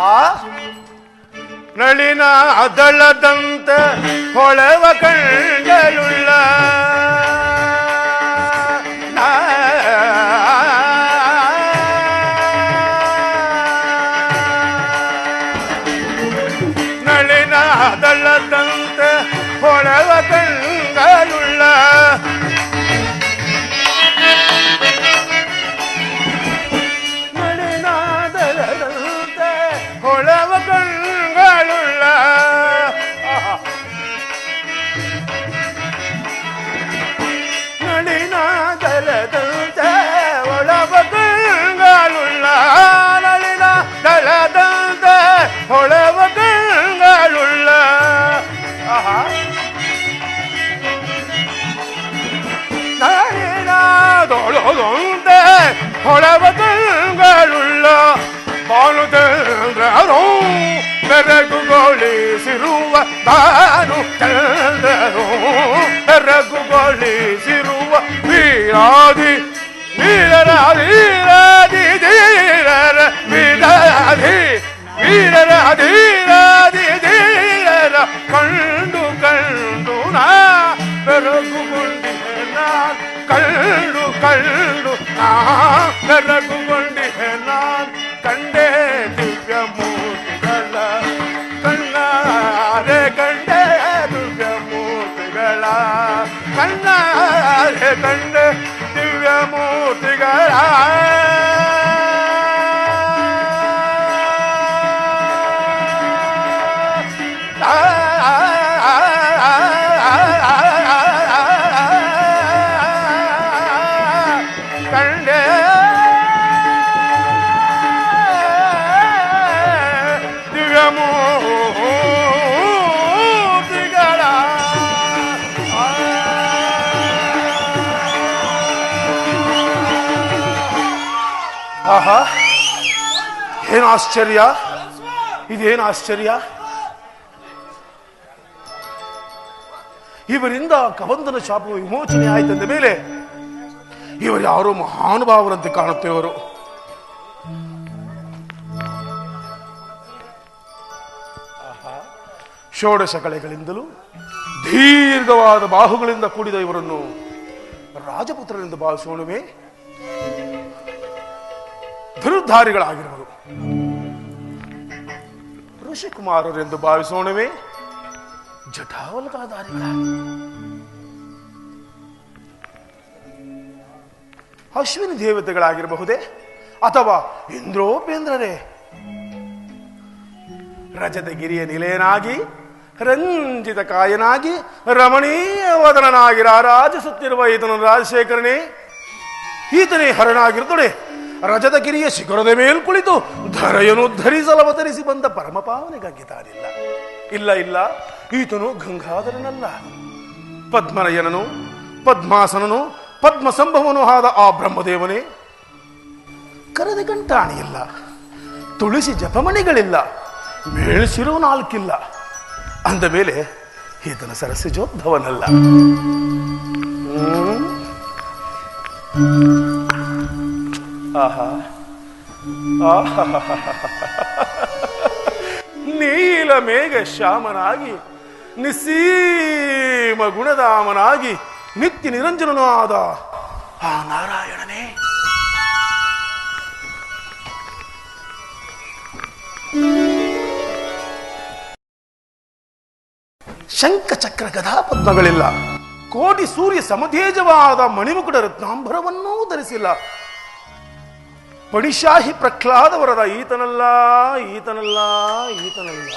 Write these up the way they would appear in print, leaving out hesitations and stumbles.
ಆಹಾ, ನಳಿನ ಅದಳದಂತ ಹೊಳೆವ ಕಂಡಳುಳ್ಳ ನಳಿನ ಅದಳದಂತ ಹೊಳೆವ ಕಂಡಳುಳ್ಳ ಹೊಳವ ಕಂಗಳುಳ್ಳ ನಳಿನ ದಳದಂತೆ ಹೊಳವ ಕಂಗಳುಳ್ಳ ನಳಿನ ದಳದಂತೆ ಹೊಳವ ಕಂಗಳುಳ್ಳ ನಳಿನ ದೊಳದಂತೆ ಹೊಳವ ಕಂಗಳುಳ್ಳ ಬಾನುಚಂದ್ರರು ಬೆರಗುಗೊಳಿಸಿರುವ ತಾನು ಚಂದ್ರರು ಬೆರಗುಗೊಳಿಸಿರುವ ವೀರಾದಿ ವೀರರಾಧೀರಾದಿ ಧೀರರ ವೀರಾಧಿ ವೀರರಾಧೀರಾದಿ ಧೀರರ ಕಂಡು ಕಂಡು ನಾ ಬೆರಗುಗೊಂಡಿಹೆ ನಾನ್ ಕಂಡು ಕಂಡು ನಾ ಬೆರಗುಗೊಂಡಿಹೆ ನಾನ್ ಕಂಡೇ ದಿವ್ಯ ಮೂರ್ತಿಗಳ ಕಣ್ಣಾರೆ ಕಂಡೇ ದಿವ್ಯ ಮೂರ್ತಿಗಳ ಕಣ್ಣಾರೆ ಕಂಡೇ ದಿವ್ಯ ಮೂರ್ತಿಗಳ ಕಂಡೇ ಆಹಾ, ಏನು ಆಶ್ಚರ್ಯ, ಇದೇನು ಆಶ್ಚರ್ಯ. ಇವರಿಂದ ಕಬಂಧನ ಶಾಪವು ವಿಮೋಚನೆ ಆಯ್ತಂದ ಮೇಲೆ ಇವರು ಯಾರೋ ಮಹಾನುಭಾವರಂತೆ ಕಾಣುತ್ತೇವರು. ಷೋಡಶ ಕಳೆಗಳಿಂದಲೂ ದೀರ್ಘವಾದ ಬಾಹುಗಳಿಂದ ಕೂಡಿದ ಇವರನ್ನು ರಾಜಪುತ್ರರೆಂದು ಭಾವಿಸೋಣವೇ? ಧನುರ್ಧಾರಿಗಳಾಗಿರುವರು ಋಷಿಕುಮಾರರೆಂದು ಭಾವಿಸೋಣವೇ? ಜಟಾವಲ್ಕಾಧಾರಿಗಳ ಅಶ್ವಿನಿ ದೇವತೆಗಳಾಗಿರಬಹುದೇ? ಅಥವಾ ಇಂದ್ರೋಪೇಂದ್ರರೇ? ರಜತಗಿರಿಯ ನಿಲಯನಾಗಿ ರಂಜಿತ ಕಾಯನಾಗಿ ರಮಣೀಯ ವದನನಾಗಿ ರಾರಾಜಿಸುತ್ತಿರುವ ಈತನ ರಾಜಶೇಖರನೇ, ಈತನೇ ಹರನಾಗಿರುತ್ತದೆ. ರಜತಗಿರಿಯ ಶಿಖರದ ಮೇಲ್ ಕುಳಿತು ಧರೆಯನ್ನು ಧರಿಸಲು ಅವತರಿಸಿ ಬಂದ ಪರಮಪಾವನೆಗಾಗಿ ತಾನಿಲ್ಲ. ಇಲ್ಲ ಇಲ್ಲ, ಈತನು ಗಂಗಾಧರನಲ್ಲ, ಪದ್ಮನಯನನು, ಪದ್ಮಾಸನನು, ಪದ್ಮ ಸಂಭವನು ಆದ ಆ ಬ್ರಹ್ಮದೇವನೇ. ಕರೆದ ಗಂಟಾಣಿಯಿಲ್ಲ, ತುಳಸಿ ಜಪಮಣಿಗಳಿಲ್ಲ, ಮೇಳಿಸಿರೋ ನಾಲ್ಕಿಲ್ಲ. ಅಂದ ಮೇಲೆ ಈತನ ಸರಸಿಜೋದ್ಧವನಲ್ಲ. ಆಹಾ, ನೀಲ ಮೇಘ ಶ್ಯಾಮನಾಗಿ ನಿಸ್ಸೀಮ ಗುಣಧಾಮನಾಗಿ ನಿತ್ಯ ನಿರಂಜನನೂ ಆದ ಆ ನಾರಾಯಣನೇ. ಶಂಖ ಚಕ್ರ ಗದಾ ಪದ್ಮಗಳಿಲ್ಲ, ಕೋಟಿ ಸೂರ್ಯ ಸಮತೇಜವಾದ ಮಣಿಮುಕುಟ ರತ್ನಾಂಬರವನ್ನೂ ಧರಿಸಿಲ್ಲ. ಪಡಿಶಾಹಿ ಪ್ರಹ್ಲಾದವರದ ಈತನಲ್ಲ, ಈತನಲ್ಲ, ಈತನಲ್ಲ.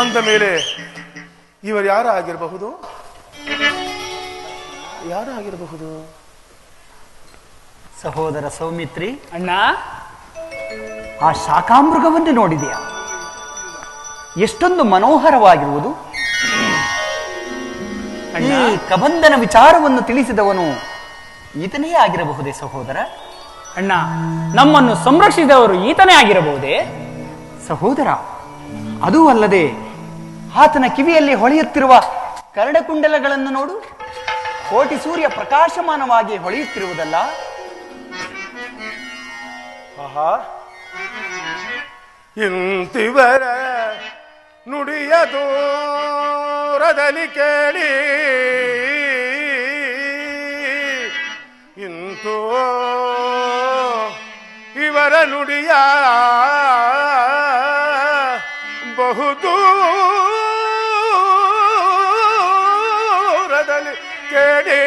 ಅಂದ ಮೇಲೆ ಇವರು ಯಾರಾಗಿರಬಹುದು? ಯಾರಾಗಿರಬಹುದು? ಸಹೋದರ ಸೌಮಿತ್ರಿ, ಅಣ್ಣ, ಆ ಶಾಖಾಮೃಗವನ್ನು ನೋಡಿದೆಯಾ? ಎಷ್ಟೊಂದು ಮನೋಹರವಾಗಿರುವುದು. ಈ ಕಬಂಧನ ವಿಚಾರವನ್ನು ತಿಳಿಸಿದವನು ಈತನೇ ಆಗಿರಬಹುದೇ ಸಹೋದರ? ಅಣ್ಣ, ನಮ್ಮನ್ನು ಸಂರಕ್ಷಿಸಿದವರು ಈತನೇ ಆಗಿರಬಹುದೇ? ಸಹೋದರ, ಅದೂ ಅಲ್ಲದೆ ಆತನ ಕಿವಿಯಲ್ಲಿ ಹೊಳೆಯುತ್ತಿರುವ ಕರಡಕುಂಡಲಗಳನ್ನು ನೋಡು. ಕೋಟಿ ಸೂರ್ಯ ಪ್ರಕಾಶಮಾನವಾಗಿ ಹೊಳೆಯುತ್ತಿರುವುದಲ್ಲ. ಆಹಾ, ಇಂತಿವರ ನುಡಿಯ ದೂರದಲ್ಲಿ ಕೇಳಿ ಇಂತೋ ಇವರ ನುಡಿಯ ಬಹುದೂರದಲ್ಲಿ ಕೇಳಿ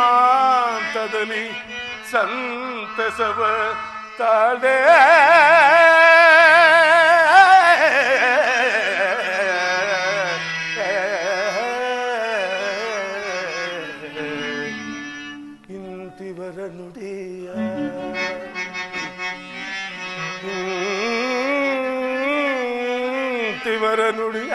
ಸ್ವಾಂತದಲ್ಲಿ ಸಂತಸವ ತಾಳೆ ಇಂತಿವರ ನುಡಿಯ ಇಂತಿವರ ನುಡಿಯ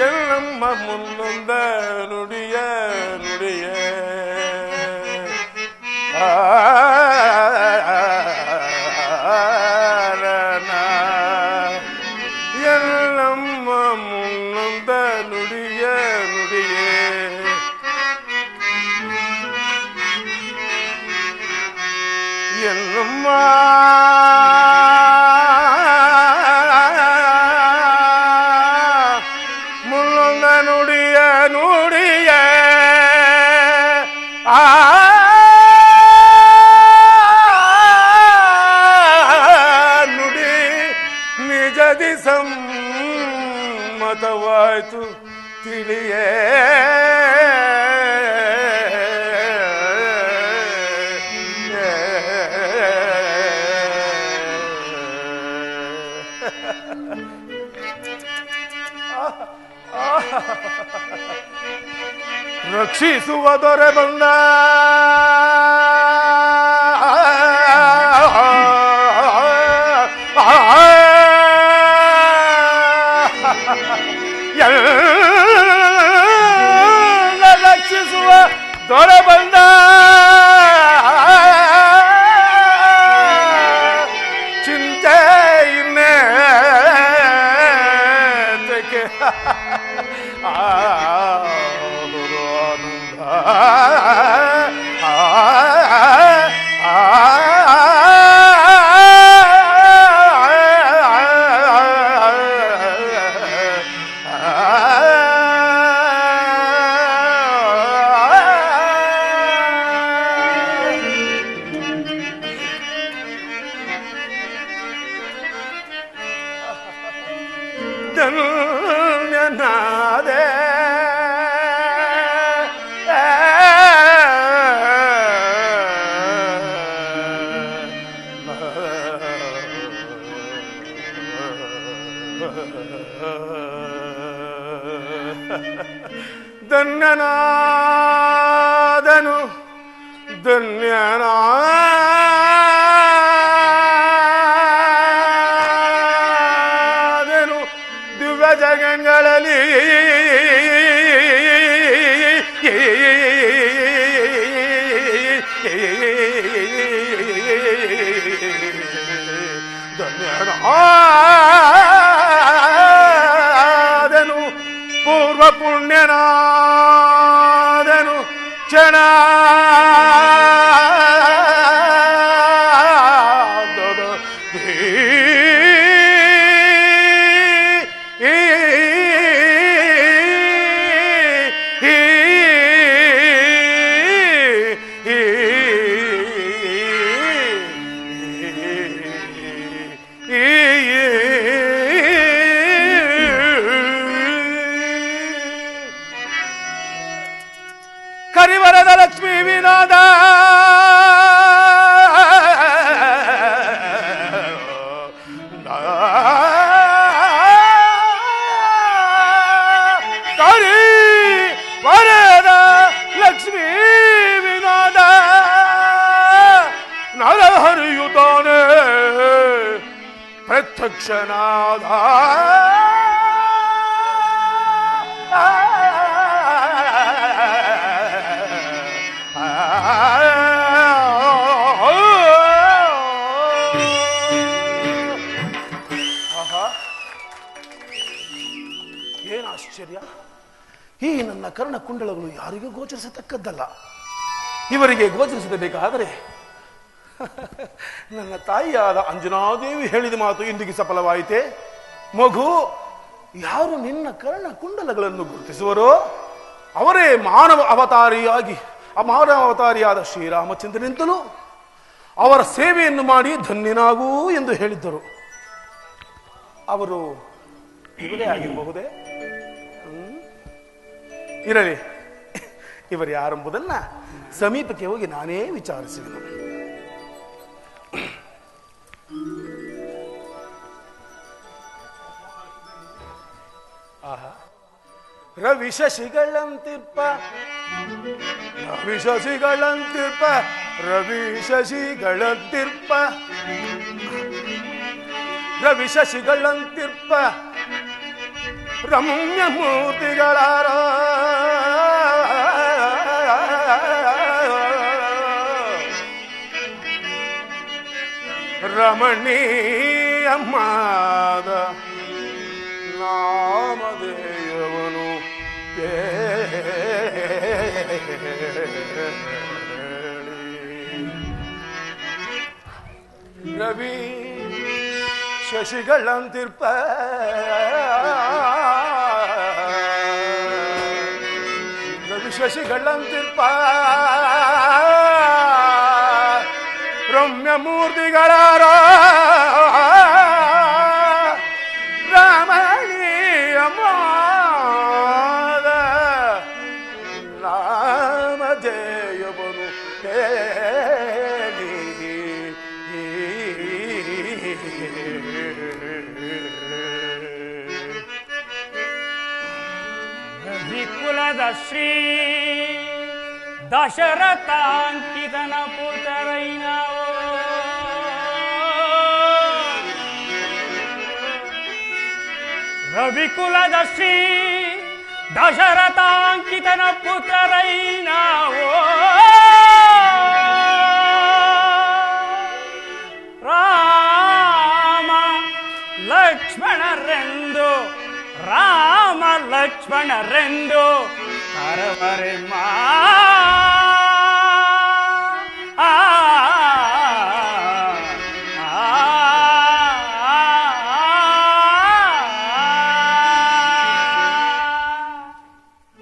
ಎಲ್ಲಮ್ಮ ಮುನ್ನೊಂದ ನುಡಿಯ ನುಡಿಯ ಎಲ್ಲಮ್ಮ ಮುನ್ನೊಂದ ನುಡಿಯ ನುಡಿಯೇ ಎಲ್ಲಮ್ಮ ನುಡಿ ನಿಜದಿ ಸಮ್ಮತವಾಯ್ತು ತಿಳಿಯೇ ರಕ್ಷಿಸುವ ದೊರೆ ಬಂದ ರಕ್ಷಿಸುವ ದೊರೆ ಬಂದ ಚಿಂತೆ ಇನ್ನೇತಕ್ಕೆ ಧನ್ಯನಾದೆ ಧನ್ಯನಾದನು ಧನ್ಯನಾದನು ದಿವ್ಯ ಜಗಗಳಲ್ಲಿ ಧನ್ಯನಾದನು ಪೂರ್ವ ಪುಣ್ಯನಾದನು ಕ್ಷಣ ಕರಿವರದ ಲಕ್ಷ್ಮೀ ವಿನೋದ ಕರಿವರದ ಲಕ್ಷ್ಮೀ ವಿನೋದ ನರಹರಿಯುತ್ತಾನೆ ಪ್ರತ್ಯಕ್ಷನಾದ ಆಶ್ಚರ್ಯ! ಈ ನನ್ನ ಕರ್ಣಕುಂಡಲಗಳು ಯಾರಿಗೂ ಗೋಚರಿಸತಕ್ಕದ್ದಲ್ಲ. ಇವರಿಗೆ ಗೋಚರಿಸಬೇಕಾದರೆ ನನ್ನ ತಾಯಿಯಾದ ಅಂಜನಾದೇವಿ ಹೇಳಿದ ಮಾತು ಇಂದಿಗೆ ಸಫಲವಾಯಿತೆ. ಮಗು, ಯಾರು ನಿನ್ನ ಕರ್ಣಕುಂಡಲಗಳನ್ನು ಗುರುತಿಸುವರೋ ಅವರೇ ಮಾನವ ಅವತಾರಿಯಾದ ಶ್ರೀರಾಮಚಂದ್ರನಿಂದಲೂ ಅವರ ಸೇವೆಯನ್ನು ಮಾಡಿ ಧನ್ಯನಾಗೂ ಎಂದು ಹೇಳಿದ್ದರು. ಅವರು ಇವರೇ ಆಗಿರಬಹುದೇ? ಇರಲಿ, ಇವರು ಯಾರೆಂಬುದನ್ನ ಸಮೀಪಕ್ಕೆ ಹೋಗಿ ನಾನೇ ವಿಚಾರಿಸುವೆನು. ಆಹಾ, ರವಿ ಶಶಿಗಳಂತಿರ್ಪ ರಮ್ಯ ಮೂರ್ತಿಗಳಾರ ರಮಣೀಯಮ್ಮಾದ ನಾಮದೇಯವನು ರವಿ ಶಶಿಗಳಂತಿರ್ಪ ರಮ್ಯ ಮೂರ್ತಿಗಳಾರ ರಮಣೀಯಮಾದ ನಾಮಧೇಯವನು ಹೇಳಿ ವಿಕುಲದ ಶ್ರೀ ದಶರಥಾಂಕಿತನ ಪುತ್ರರೈನ ರವಿಕುಲದ ಶ್ರೀ ದಶರಥಾಂಕಿತನ ಪುತ್ರರೈನಾವೋ ರಾಮ ಲಕ್ಷ್ಮಣರೆಂದು ಕರವರೆ ಮಾ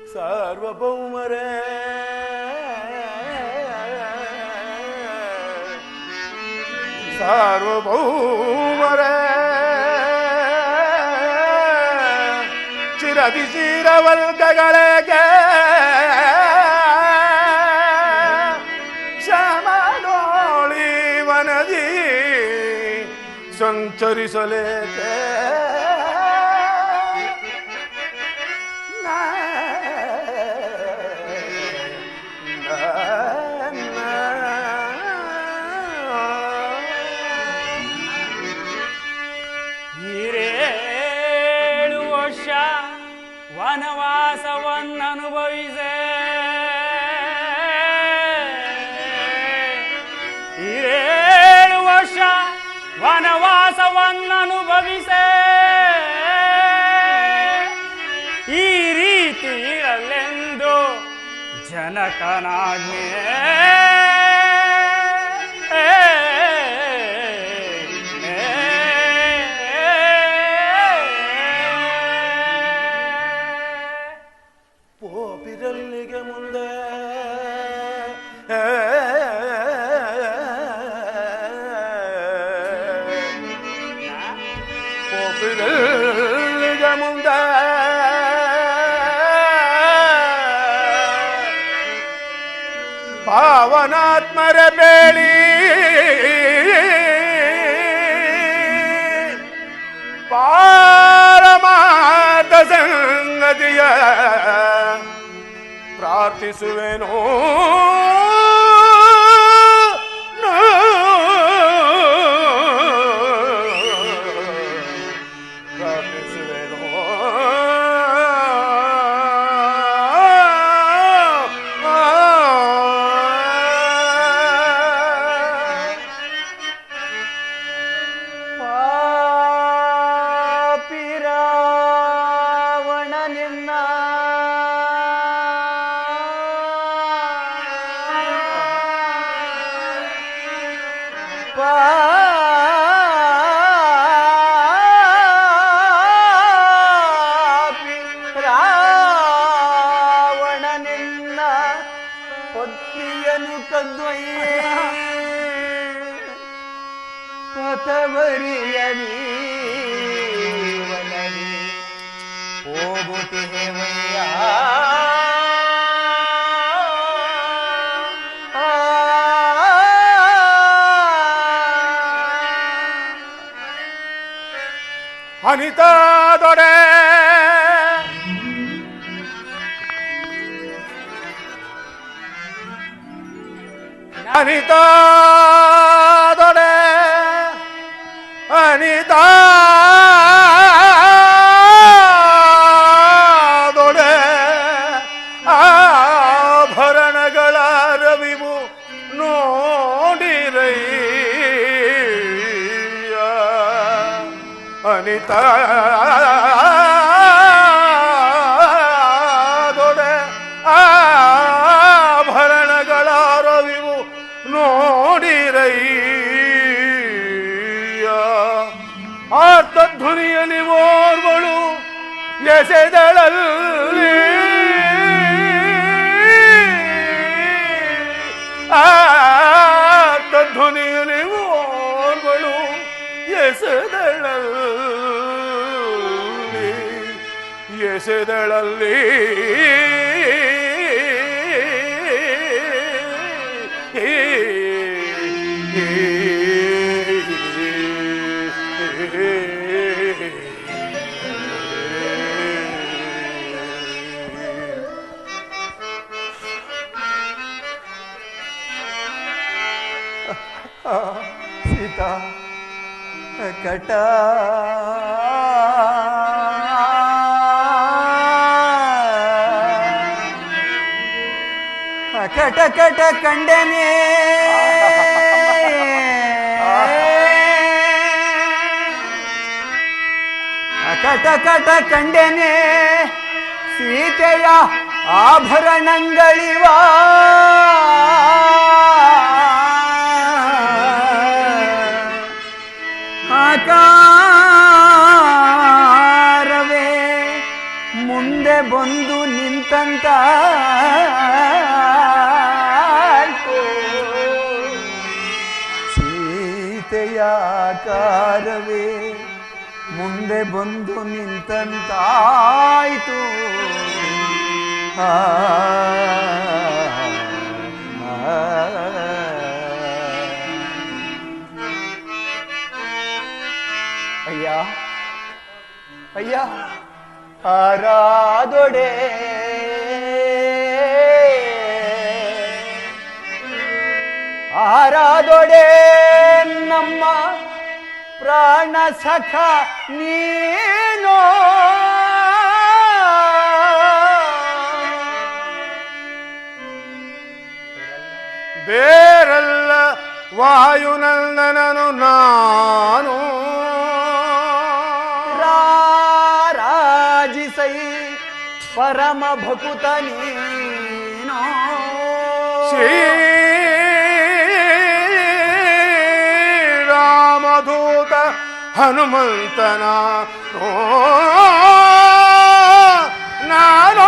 ಸಾರ್ವಭೌಮರೇ ಚಿರವರ್ಗಗಳಿಗೆ ಶಮನೋಳಿ ವನದಿ ಸಂಚರಿಸಲೇಕೆ ವನವಾಸವನ್ನನುಭವಿಸೆ ವರ್ಷ ವನವಾಸವನ್ನನುಭವಿಸೆ ಈ ರೀತಿ ಇರಲೆಂದು ಜನಕನಾಜ್ಞೆ ಪೋಪಿರಲ್ಲಿಗೆ ಮುಂದೆ ಪೋಪಿರಲ್ಲಿಗೆ ಮುಂದೆ ಪಾವನಾತ್ಮರ ಬೇಳಿ ಪಾರಮಾರ್ಥ ಸಂಗತಿಯ ಪ್ರಾರ್ಥಿಸುವೆನೋ ಪಾಪಿರಾವಣನೆನ್ನ ನೀಯದೀವನದಿ ಹೋಗುತ್ತಿಹೆವಯ್ಯ ಅನಿತಾ ದೊರೆ ಅನಿತಾ ದೊರೆ ಅನಿತಾ ದೊರೆ ಆಭರಣಗಳ ರವಿವು ನೋಡಿರಯ್ಯ ಅನಿತಾ ದೊರೆ ಆಭರಣಗಳ ರವಿವು ನೋಡಿರಯ್ಯ ಆರ್ತಧ್ವನಿಯಲ್ಲಿ ಓರ್ವಳು ಎಸೆದಳಲ್ಲಿ ಆರ್ತಧ್ವನಿಯಲ್ಲಿ ಓರ್ವಳು ಎಸೆದಳಲ್ಲಿ ಸೀತಾ ಕಟ ಕಟ ಕಟ ಕಂಡನೆ ಕಟ ಕಟ ಕಂಡನೆ ಸೀತೆಯ ಆಭರಣಗಳಿವ ಆಕಾರವೇ ಮುಂದೆ ಬಂದು ನಿಂತಂತ ಸೀತೆಯ ಆಕಾರವೇ ಮುಂದೆ ಬಂದು ನಿಂತಂತಾಯ್ತು ಅಯ್ಯ ಅಯ್ಯ ಆರಾದೊಡೆ ಆರಾದೊಡೆ ನಮ್ಮ ಪ್ರಾಣ ಸಖ ನೀನೋ ಬೇರಲ್ಲ ವಾಯುನಂದನನು ನಾನು ರಾರಾಜಿಸೈ ಪರಮ ಭಕುತ ನೀನೋ ಶ್ರೀರಾಮಧೂತ ಹನುಮಂತನ ನಾನು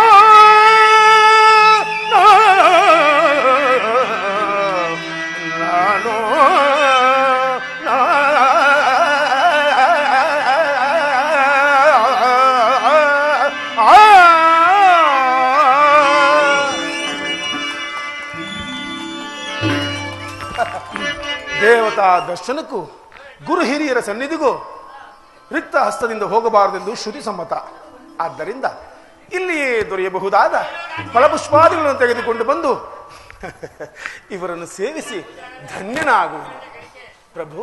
ದೇವತಾ ದರ್ಶನಕ್ಕೂ ಗುರು ಹಿರಿಯರ ಸನ್ನಿಧಿಗೂ ರಿಕ್ತ ಹಸ್ತದಿಂದ ಹೋಗಬಾರದೆಂದು ಶ್ರುತಿ ಸಮ್ಮತ. ಆದ್ದರಿಂದ ಇಲ್ಲಿಯೇ ದೊರೆಯಬಹುದಾದ ಫಲಪುಷ್ಪಾದಿಗಳನ್ನು ತೆಗೆದುಕೊಂಡು ಬಂದು ಇವರನ್ನು ಸೇವಿಸಿ ಧನ್ಯನಾಗುವುದು. ಪ್ರಭು,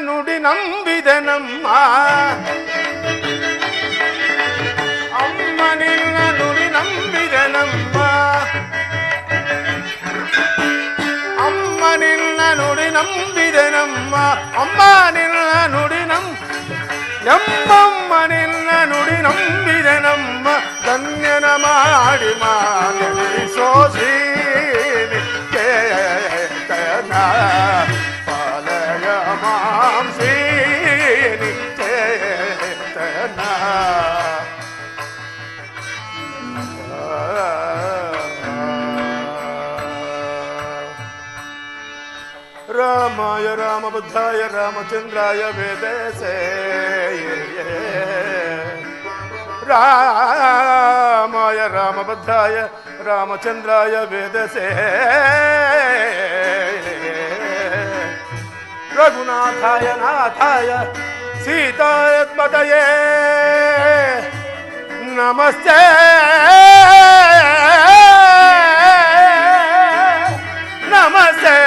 ನುಡಿ ನಂಬಿದೆ ನಮ್ಮ ಅಮ್ಮ ನಿನ್ನ ನುಡಿ ನಂಬಿದೆ ನಮ್ಮ ಅಮ್ಮ ನಿನ್ನ ನುಡಿ ನಂಬಿದೆ ನಮ್ಮ ಅಮ್ಮ ನಿನ್ನ ನುಡಿ ನಮ್ಮಮ್ಮ ನಿನ್ನ ನುಡಿ ನಂಬಿದೆ ನಮ್ಮ ಧನ್ಯನ ಮಾಡಿ ಸೋಸೀನಿ ಕೇತನ ಪಾಲಯ ಮಾಂಸೀನಿ ಕೇತನ ರಾಮಾಯ ರಾಮಬದ್ಧಾಯ ರಾಮಚಂದ್ರಾಯ ವೇದಸೇ ರಾಮಾಯ ರಾಮಬದ್ಧಾಯ ರಾಮಚಂದ್ರಾಯ ವೇದಸೇ ರಘುನಾಥಾಯ ನಾಥಾಯ ಸೀತಾಯ ಪತಯೇ ನಮಸ್ತೆ ನಮಸ್ತೆ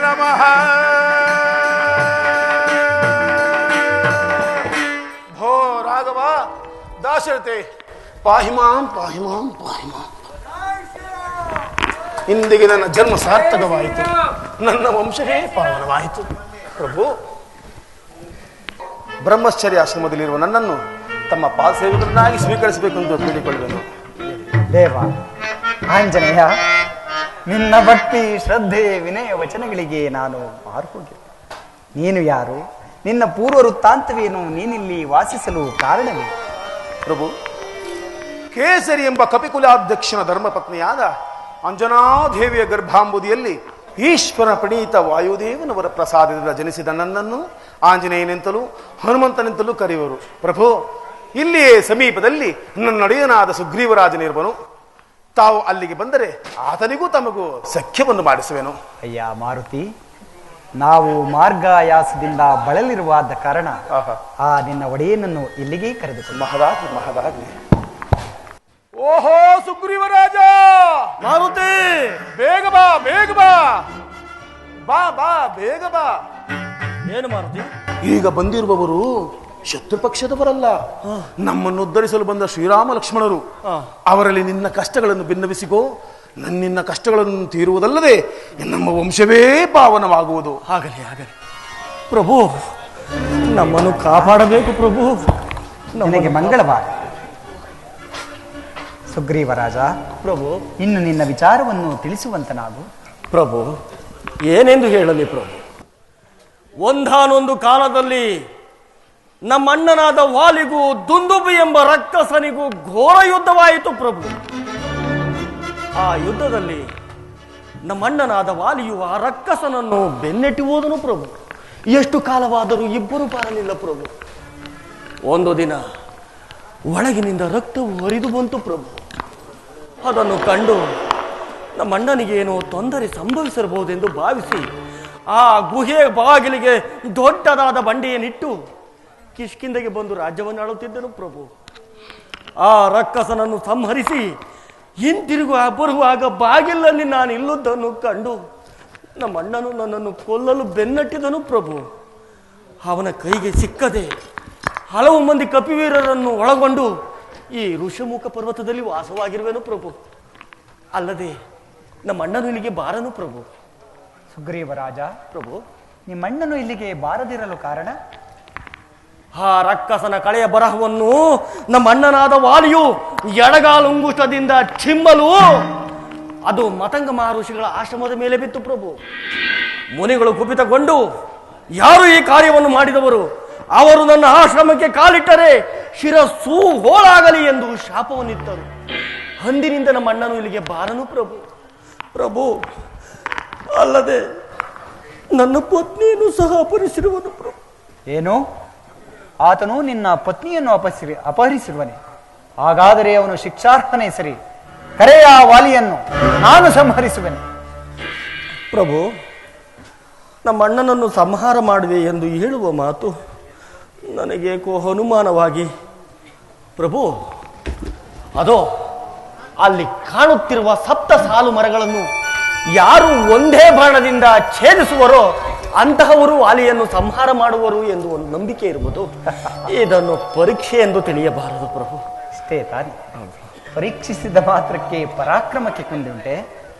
ನಮಃ ಭೋ ರಾಘವ ದಾಶರಥೆ ಪಾಹಿಮಾಂ ಪಾಹಿಮಾಂ ಪಾಹಿಮಾಂ. ಇಂದಿಗೆ ನನ್ನ ಜನ್ಮ ಸಾರ್ಥಕವಾಯಿತು, ನನ್ನ ವಂಶವೇ ಪಾವನವಾಯಿತು. ಪ್ರಭು, ಬ್ರಹ್ಮಚರ್ಯ ಆಶ್ರಮದಲ್ಲಿರುವ ನನ್ನನ್ನು ತಮ್ಮ ಪಾದಸೇವಕರನ್ನಾಗಿ ಸ್ವೀಕರಿಸಬೇಕೆಂದು ಬೇಡಿಕೊಳ್ಳುವೆನು. ದೇವ ಆಂಜನೇಯ, ನಿನ್ನ ಭಕ್ತಿ ಶ್ರದ್ಧೆ ವಿನಯ ವಚನಗಳಿಗೆ ನಾನು ಮಾರು ಹೋಗಿ. ನೀನು ಯಾರು? ನಿನ್ನ ಪೂರ್ವ ವೃತ್ತಾಂತವೇನು? ನೀನಿಲ್ಲಿ ವಾಸಿಸಲು ಕಾರಣವೇ? ಪ್ರಭು, ಕೇಸರಿ ಎಂಬ ಕಪಿಕುಲಾಧ್ಯಕ್ಷನ ಧರ್ಮಪತ್ನಿಯಾದ ಅಂಜನಾದೇವಿಯ ಗರ್ಭಾಂಬುದಿಯಲ್ಲಿ ಈಶ್ವರ ಪ್ರಣೀತ ವಾಯುದೇವನವರ ಪ್ರಸಾದದಿಂದ ಜನಿಸಿದ ನನ್ನನ್ನು ಆಂಜನೇಯನೆಂತಲೂ ಹನುಮಂತನೆಂತಲೂ ಕರೆಯುವರು. ಪ್ರಭು, ಇಲ್ಲಿಯೇ ಸಮೀಪದಲ್ಲಿ ನನ್ನ ಒಡೆಯನಾದ ಸುಗ್ರೀವರಾಜನಿರುವನು. ತಾವು ಅಲ್ಲಿಗೆ ಬಂದರೆ ಆತನಿಗೂ ತಮಗೂ ಸಖ್ಯವನ್ನು ಮಾಡಿಸುವೆನು. ಅಯ್ಯ ಮಾರುತಿ, ನಾವು ಮಾರ್ಗಾಯಾಸದಿಂದ ಬಳಲಿರುವಾದ ಕಾರಣ ಆ ನಿನ್ನ ಒಡೆಯನನ್ನು ಇಲ್ಲಿಗೆ ಕರೆದುಕೊಂಡು. ಮಹದಾಗ್ಲಿ ಮಹದಾಗ್ಲಿ. ಓಹೋ ಸುಗ್ರೀವರಾಜ, ಮಾರುತಿ, ಬೇಗ ಬಾ ಬೇಗ ಬಾ ಬಾ ಬಾ ಬೇಗ ಬಾ. ಏನು ಮಾರುತಿ? ಈಗ ಬಂದಿರುವವರು ಶತ್ರು ಪಕ್ಷದವರಲ್ಲ, ನಮ್ಮನ್ನು ಉದ್ಧರಿಸಲು ಬಂದ ಶ್ರೀರಾಮ ಲಕ್ಷ್ಮಣರು. ಅವರಲ್ಲಿ ನಿನ್ನ ಕಷ್ಟಗಳನ್ನು ಭಿನ್ನವಿಸಿಕೋ. ನನ್ನಿನ್ನ ಕಷ್ಟಗಳನ್ನು ತೀರುವುದಲ್ಲದೆ ನಮ್ಮ ವಂಶವೇ ಪಾವನವಾಗುವುದು. ಆಗಲಿ ಆಗಲಿ ಪ್ರಭು, ನಮ್ಮನ್ನು ಕಾಪಾಡಬೇಕು ಪ್ರಭು. ನನಗೆ ಮಂಗಳವಾರ. ಸುಗ್ರೀವರಾಜ, ಪ್ರಭು, ಇನ್ನು ನಿನ್ನ ವಿಚಾರವನ್ನು ತಿಳಿಸುವಂತನಾಗು. ಪ್ರಭು, ಏನೆಂದು ಹೇಳಲಿ ಪ್ರಭು? ಒಂದಾನೊಂದು ಕಾಲದಲ್ಲಿ ನಮ್ಮಣ್ಣನಾದ ವಾಲಿಗೂ ದುಂದುಬಿ ಎಂಬ ರಕ್ಕಸನಿಗೂ ಘೋರ ಯುದ್ಧವಾಯಿತು ಪ್ರಭು. ಆ ಯುದ್ಧದಲ್ಲಿ ನಮ್ಮಣ್ಣನಾದ ವಾಲಿಯು ಆ ರಕ್ಕಸನನ್ನು ಬೆನ್ನೆಟ್ಟಿ ಹೋದನು ಪ್ರಭು. ಎಷ್ಟು ಕಾಲವಾದರೂ ಇಬ್ಬರು ಬಾರಲಿಲ್ಲ ಪ್ರಭು. ಒಂದು ದಿನ ಒಳಗಿನಿಂದ ರಕ್ತವು ಹರಿದು ಬಂತು ಪ್ರಭು. ಅದನ್ನು ಕಂಡು ನಮ್ಮಣ್ಣನಿಗೆ ಏನೋ ತೊಂದರೆ ಸಂಭವಿಸಿರಬಹುದೆಂದು ಭಾವಿಸಿ ಆ ಗುಹೆ ಬಾಗಿಲಿಗೆ ದೊಡ್ಡದಾದ ಬಂಡೆಯನ್ನಿಟ್ಟು ಕಿಷ್ಕಿಂದೆಗೆ ಬಂದು ರಾಜ್ಯವನ್ನು ಆಳುತ್ತಿದ್ದನು ಪ್ರಭು. ಆ ರಕ್ಕಸನನ್ನು ಸಂಹರಿಸಿ ಬರುವಾಗ ಬಾಗಿಲಲ್ಲಿ ನಾನು ಇಲ್ಲುದನ್ನು ಕಂಡು ನಮ್ಮಣ್ಣನು ನನ್ನನ್ನು ಕೊಲ್ಲಲು ಬೆನ್ನಟ್ಟಿದನು ಪ್ರಭು. ಅವನ ಕೈಗೆ ಸಿಕ್ಕದೆ ಹಲವು ಮಂದಿ ಕಪಿವೀರರನ್ನು ಒಳಗೊಂಡು ಈ ಋಷಮುಖ ಪರ್ವತದಲ್ಲಿ ವಾಸವಾಗಿರುವೆನು ಪ್ರಭು. ಅಲ್ಲದೆ ನಮ್ಮಣ್ಣನು ಇಲ್ಲಿಗೆ ಬಾರನು ಪ್ರಭು. ಸುಗ್ರೀವರಾಜ, ಪ್ರಭು, ನಿಮ್ಮಣ್ಣನು ಇಲ್ಲಿಗೆ ಬಾರದಿರಲು ಕಾರಣ? ಆ ರಕ್ಕಸನ ಕಳೆಯ ಬರಹವನ್ನು ನಮ್ಮ ಅಣ್ಣನಾದ ವಾಲಿಯು ಎಡಗಾಲುಂಗುಷ್ಟದಿಂದ ಚಿಮ್ಮಲು ಅದು ಮತಂಗ ಮಹರ್ಷಿಗಳ ಆಶ್ರಮದ ಮೇಲೆ ಬಿತ್ತು ಪ್ರಭು. ಮುನಿಗಳು ಕುಪಿತಗೊಂಡು, ಯಾರು ಈ ಕಾರ್ಯವನ್ನು ಮಾಡಿದವರು? ಅವರು ನನ್ನ ಆಶ್ರಮಕ್ಕೆ ಕಾಲಿಟ್ಟರೆ ಶಿರಸ್ಸು ಹೋಳಾಗಲಿ ಎಂದು ಶಾಪವನ್ನಿತ್ತರು. ಅಂದಿನಿಂದ ನಮ್ಮ ಅಣ್ಣನು ಇಲ್ಲಿಗೆ ಬಾರನು ಪ್ರಭು. ಪ್ರಭು, ಅಲ್ಲದೆ ನನ್ನ ಪತ್ನಿಯನ್ನು ಸಹ ಅಪಹರಿಸಿರುವನು ಪ್ರಭು. ಏನು? ಆತನು ನಿನ್ನ ಪತ್ನಿಯನ್ನು ಅಪಹರಿಸಿರುವನೆ? ಹಾಗಾದರೆ ಅವನು ಶಿಕ್ಷಾರ್ಹನೇ ಸರಿ. ಕರೆಯ ವಾಲಿಯನ್ನು ನಾನು ಸಂಹರಿಸುವೆನು. ಪ್ರಭು, ನಮ್ಮ ಅಣ್ಣನನ್ನು ಸಂಹಾರ ಮಾಡುವೆ ಎಂದು ಹೇಳುವ ಮಾತು ನನಗೇಕೋ ಅನುಮಾನವಾಗಿ, ಪ್ರಭು, ಅದೋ ಅಲ್ಲಿ ಕಾಣುತ್ತಿರುವ 7 ಸಾಲು ಮರಗಳನ್ನು ಯಾರು ಒಂದೇ ಬಾಣದಿಂದ ಛೇದಿಸುವರೋ ಅಂತಹವರು ವಾಲಿಯನ್ನು ಸಂಹಾರ ಮಾಡುವರು ಎಂದು ಒಂದು ನಂಬಿಕೆ ಇರುವುದು. ಇದನ್ನು ಪರೀಕ್ಷೆ ಎಂದು ತಿಳಿಯಬಾರದು ಪ್ರಭು. ಇಷ್ಟೇ ತಾನೆ, ಪರೀಕ್ಷಿಸಿದ ಮಾತ್ರಕ್ಕೆ ಪರಾಕ್ರಮಕ್ಕೆ ಕುಂದುಂಟೆ.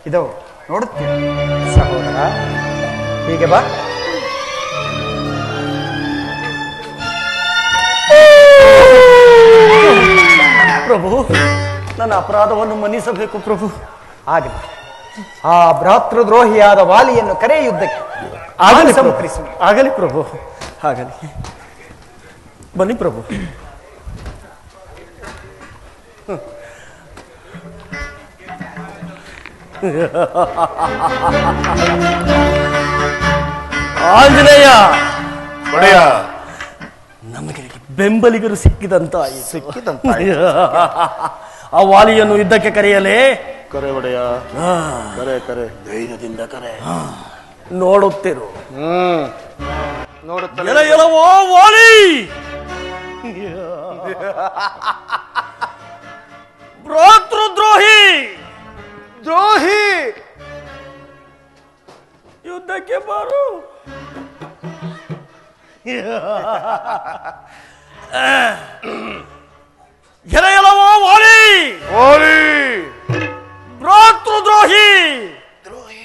ಇದು ನೋಡುತ್ತೇನೆ ಸಹೋದರ, ಹೀಗೆ ಬಾ. ಪ್ರಭು, ನನ್ನ ಅಪರಾಧವನ್ನು ಮನ್ನಿಸಬೇಕು ಪ್ರಭು. ಆಗಲಿ, ಆ ಭ್ರಾತೃದ್ರೋಹಿಯಾದ ವಾಲಿಯನ್ನು ಕರೆ ಯುದ್ಧಕ್ಕೆ ಆಗಲಿ ಸಂಹರಿಸು. ಆಗಲಿ ಪ್ರಭು, ಆಗಲಿ. ಬನ್ನಿ ಪ್ರಭು. ಆಂಜನೇಯ ಒಡೆಯ, ನಮಗೆ ಬೆಂಬಲಿಗರು ಸಿಕ್ಕಿದಂತಾಯಿತು. ಸಿಕ್ಕಿದಂತಾಯಿತು. ಆ ವಾಲಿಯನ್ನು ಯುದ್ಧಕ್ಕೆ ಕರೆಯಲೇ? ಕರೆ ಒಡೆಯ, ಕರೆ ಕರೆ, ಧೈರ್ಯದಿಂದ ಕರೆ. ನೋಡುತ್ತಿರು. ನೋಡುತ್ತಲೇ ಎಲವೋ ವಾಲಿ, ಭ್ರಾತೃದ್ರೋಹಿ, ದ್ರೋಹಿ, ಯುದ್ಧಕ್ಕೆ ಬಾರು. ಎಲವೋ ವಾಲಿ, ಓಲಿ, ಭ್ರಾತೃದ್ರೋಹಿ, ದ್ರೋಹಿ,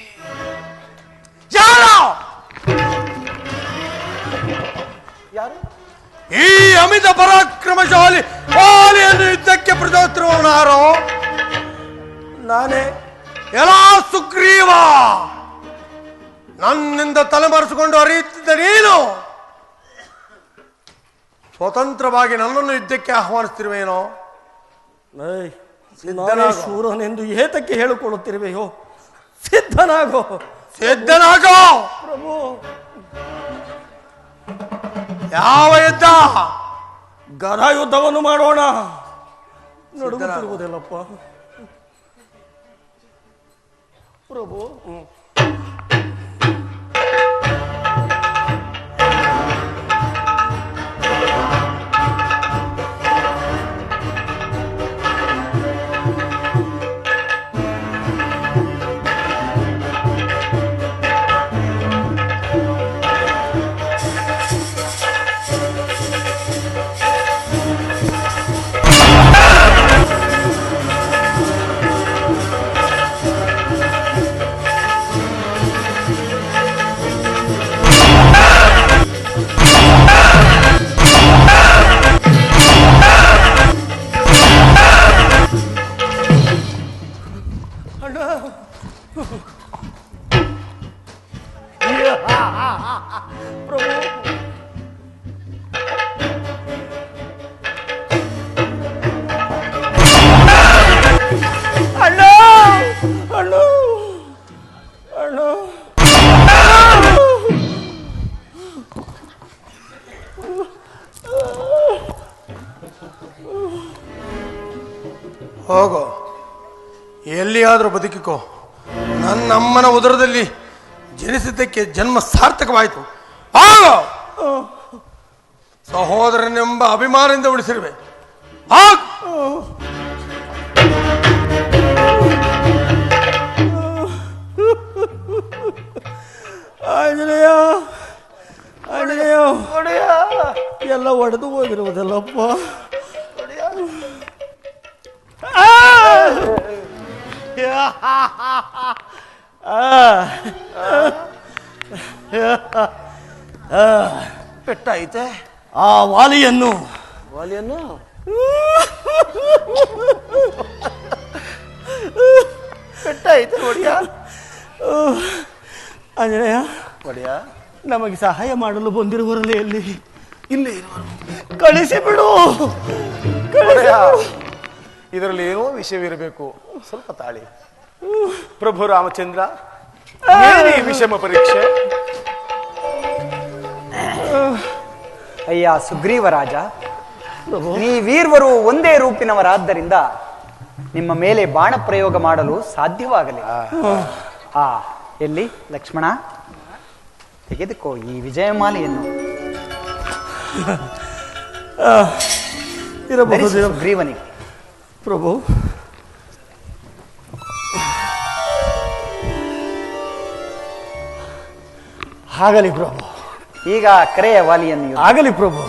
ಯಾರು? ಈ ಅಮಿತ ಪರಾಕ್ರಮಶಾಲಿ ವಾಲಿಯನ್ನು ಯುದ್ಧಕ್ಕೆ ಪ್ರಚೋದಿಸುವವನಾರೋ? ನಾನೇ. ಎಲ್ಲ ಸುಗ್ರೀವ, ನನ್ನಿಂದ ತಲೆಮರೆಸಿಕೊಂಡು ಹರಿಯುತ್ತಿದ್ದ ನೀನು ಸ್ವತಂತ್ರವಾಗಿ ನನ್ನನ್ನು ಯುದ್ಧಕ್ಕೆ ಆಹ್ವಾನಿಸ್ತಿರುವೇನೋ? ನಾನೇ ಶೂರನೆಂದು ಏತಕ್ಕೆ ಹೇಳಿಕೊಳ್ಳುತ್ತಿರುವೆಯೋ? ಸಿದ್ಧನಾಗೋ. ಸಿದ್ಧನಾಗೋ ಪ್ರಭು. ಯಾವ ಯುದ್ಧ? ಗದ ಯುದ್ಧವನ್ನು ಮಾಡೋಣ. ನಡುಗುತ್ತಿರುವುದಿಲ್ಲಪ್ಪ ಪ್ರಭು. ಹೋಗೋ, ಎಲ್ಲಿಯಾದರೂ ಬದುಕಿಕೋ. ನನ್ನಮ್ಮನ ಉದರದಲ್ಲಿ ಜನಿಸಿದ್ದಕ್ಕೆ ಜನ್ಮ ಸಾರ್ಥಕವಾಯಿತು. ಹೋಗೋ, ಸಹೋದರನೆಂಬ ಅಭಿಮಾನದಿಂದ ಉಳಿಸಿರುವೆ. ಆಂಜನೇಯ, ಆಂಜನೇಯ, ಎಲ್ಲ ಒಡೆದು ಹೋಗಿರುವುದಲ್ಲಪ್ಪ. ಪೆಟ್ಟಾಯಿತೆ. ಆ ವಾಲಿಯನ್ನು ಪೆಟ್ಟಾಯಿತೆ ಒಡೆಯ. ಆಂಜನೇಯ, ಒಡೆಯ, ನಮಗೆ ಸಹಾಯ ಮಾಡಲು ಬಂದಿರುವರಲ್ಲೇ ಎಲ್ಲಿ? ಇಲ್ಲೇ ಇರುವರು. ಕಳಿಸಿಬಿಡು. ಒಡೆಯ, ಇದರಲ್ಲಿ ಏನೋ ವಿಷಯವಿರಬೇಕು. ಸ್ವಲ್ಪ ತಾಳಿ. ಪ್ರಭು ರಾಮಚಂದ್ರ, ಏನೇ ವಿಷಮ ಪರೀಕ್ಷೆ? ಅಯ್ಯ ಸುಗ್ರೀವರಾಜ, ನೀವೀರ್ವರು ಒಂದೇ ರೂಪಿನವರಾದ್ದರಿಂದ ನಿಮ್ಮ ಮೇಲೆ ಬಾಣ ಪ್ರಯೋಗ ಮಾಡಲು ಸಾಧ್ಯವಾಗಲಿಲ್ಲ. ಎಲ್ಲಿ ಲಕ್ಷ್ಮಣ, ತೆಗೆದುಕೋ ಈ ವಿಜಯಮಾಲೆಯನ್ನು. ಇರಬಹುದು ಸುಗ್ರೀವನಿಗೆ. ಪ್ರಭು. ಆಗಲಿ ಪ್ರಭು. ಈಗ ಕರೆಯ ವಾಲಿಯನ್ನು ಯುದ್ಧ. ಆಗಲಿ ಪ್ರಭು.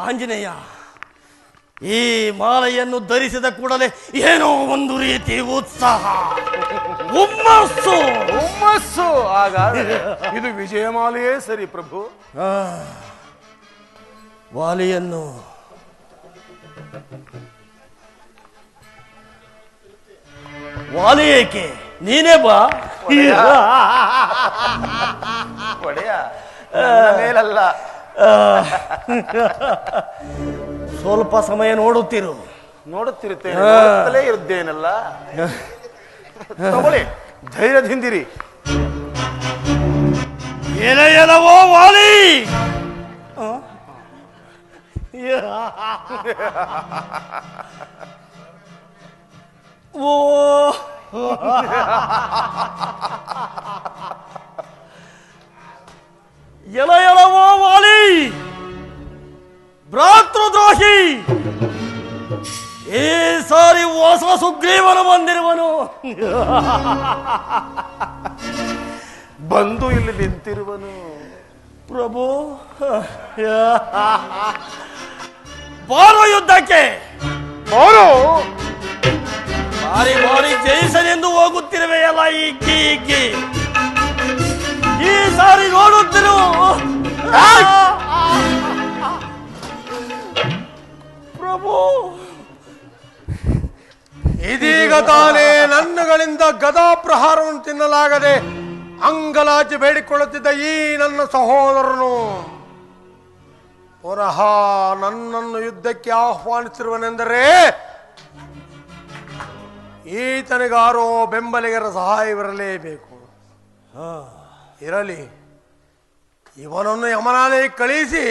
ಆಂಜನೇಯ, ಈ ಮಾಲೆಯನ್ನು ಧರಿಸಿದ ಕೂಡಲೇ ಏನೋ ಒಂದು ರೀತಿ ಉತ್ಸಾಹ, ಹುಮ್ಮಸ್ಸು. ಹುಮ್ಮಸ್ಸು. ಹಾಗಾದರೆ ಇದು ವಿಜಯಮಾಲೆಯೇ ಸರಿ ಪ್ರಭು. ವಾಲಿಯನ್ನು ವಾಲಿ ಏಕೆ? ನೀನೇ ಬಾ. ಒಡೆಯ, ನನ್ನ ಮೇಲಲ್ಲ. ಸ್ವಲ್ಪ ಸಮಯ ನೋಡುತ್ತಿರು. ನೋಡುತ್ತಿರುತ್ತೇನೆ, ನೋಡುತ್ತಲೇ ಇರುತ್ತೇನಲ್ಲ. ತಗೊಳ್ಳಿ, ಧೈರ್ಯದಿಂದಿರಿ. ಎಲವೋ ವಾಲಿ. ಓ ಎಲವೋ ವಾಲಿ, ಭ್ರಾತೃದ್ರೋಹಿ. ಈ ಸಾರಿ ಹೊಸ ಸುಗ್ರೀವನು ಬಂದಿರುವನು. ಬಂದು ಇಲ್ಲಿ ನಿಂತಿರುವನು. ಪ್ರಭು, ಬಾರೋ ಯುದ್ಧಕ್ಕೆ. ಬಾರೋ. ಬಾರಿ ಬಾರಿ ಜಯಿಸನೆಂದು ಹೋಗುತ್ತಿರುವೆಯಲ್ಲ ಇಕ್ಕಿ ಇಕ್ಕಿ. ಈ ಸಾರಿ ನೋಡುತ್ತಿರು. ಪ್ರಭು, ಇದೀಗ ತಾನೇ ನನ್ನಗಳಿಂದ ಗದಾ ಪ್ರಹಾರವನ್ನು ತಿನ್ನಲಾಗದೆ ಅಂಗಲಾಚಿ ಬೇಡಿಕೊಳ್ಳುತ್ತಿದ್ದ ಈ ನನ್ನ ಸಹೋದರನು ಪುನಃ ನನ್ನನ್ನು ಯುದ್ಧಕ್ಕೆ ಆಹ್ವಾನಿಸಿರುವನೆಂದರೆ ಈತನಿಗಾರೋ ಬೆಂಬಲಿಗರ ಸಹಾಯವಿರಲೇಬೇಕು. ಇರಲಿ, ಇವನನ್ನು ಯಮನಾಲಯಕ್ಕೆ ಕಳುಹಿಸಿ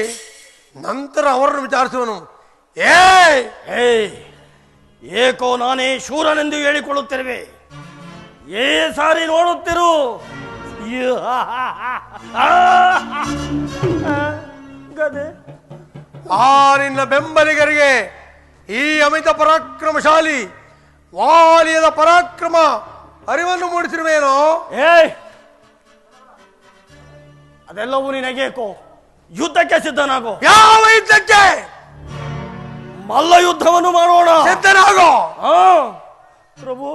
ನಂತರ ಅವರನ್ನು ವಿಚಾರಿಸುವನು. ಏಕೋ ನಾನೇ ಶೂರನೆಂದು ಹೇಳಿಕೊಳ್ಳುತ್ತಿರುವೆ. ಏ ಸಾರಿ ನೋಡುತ್ತಿರು. ಗದೆ ಆ ನಿನ್ನ ಬೆಂಬಲಿಗರಿಗೆ ಈ ಅಮಿತ ಪರಾಕ್ರಮಶಾಲಿ ವಾಲಿಯದ ಪರಾಕ್ರಮ ಅರಿವನ್ನು ಮೂಡಿಸಿರುವೇನೋ? ಅದೆಲ್ಲವೂ ನಿನಗೇಕೋ? ಯುದ್ಧಕ್ಕೆ ಸಿದ್ಧನಾಗೋ. ಯಾವ ಯುದ್ಧಕ್ಕೆ? ಮಲ್ಲ ಯುದ್ಧವನ್ನು ಮಾಡೋಣ. ಸಿದ್ಧನಾಗೋ. ಪ್ರಭು.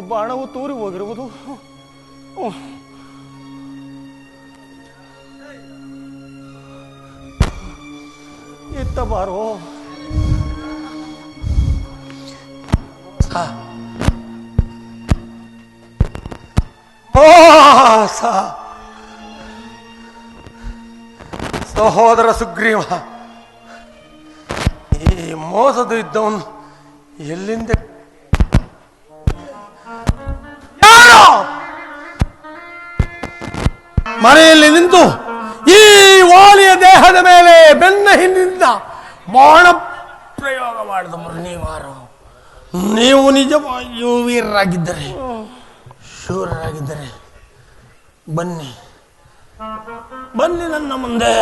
ಬಾಣವು ತೂರಿ ಹೋಗಿರುವುದು. ಇತ್ತ ಬಾರೋ. ಸಹೋದರ ಸುಗ್ರೀವ, ಈ ಮೋಸದ ಯುದ್ಧವನ್ನು ಎಲ್ಲಿಂದ ಮನೆಯಲ್ಲಿ ನಿಂತು ಈ ವಾಲಿಯ ದೇಹದ ಮೇಲೆ ಬೆನ್ನ ಹಿಂದಿನಿಂದ ಬಾಣ ಪ್ರಯೋಗ ಮಾಡಿದವರು ನೀವಾರು. ನೀವು ನಿಜವಾಗಿಯೂ ವೀರರಾಗಿದ್ದರೆ, ಶೂರರಾಗಿದ್ದರೆ ಬನ್ನಿ ಬನ್ನಿ ನನ್ನ ಮುಂದೆ.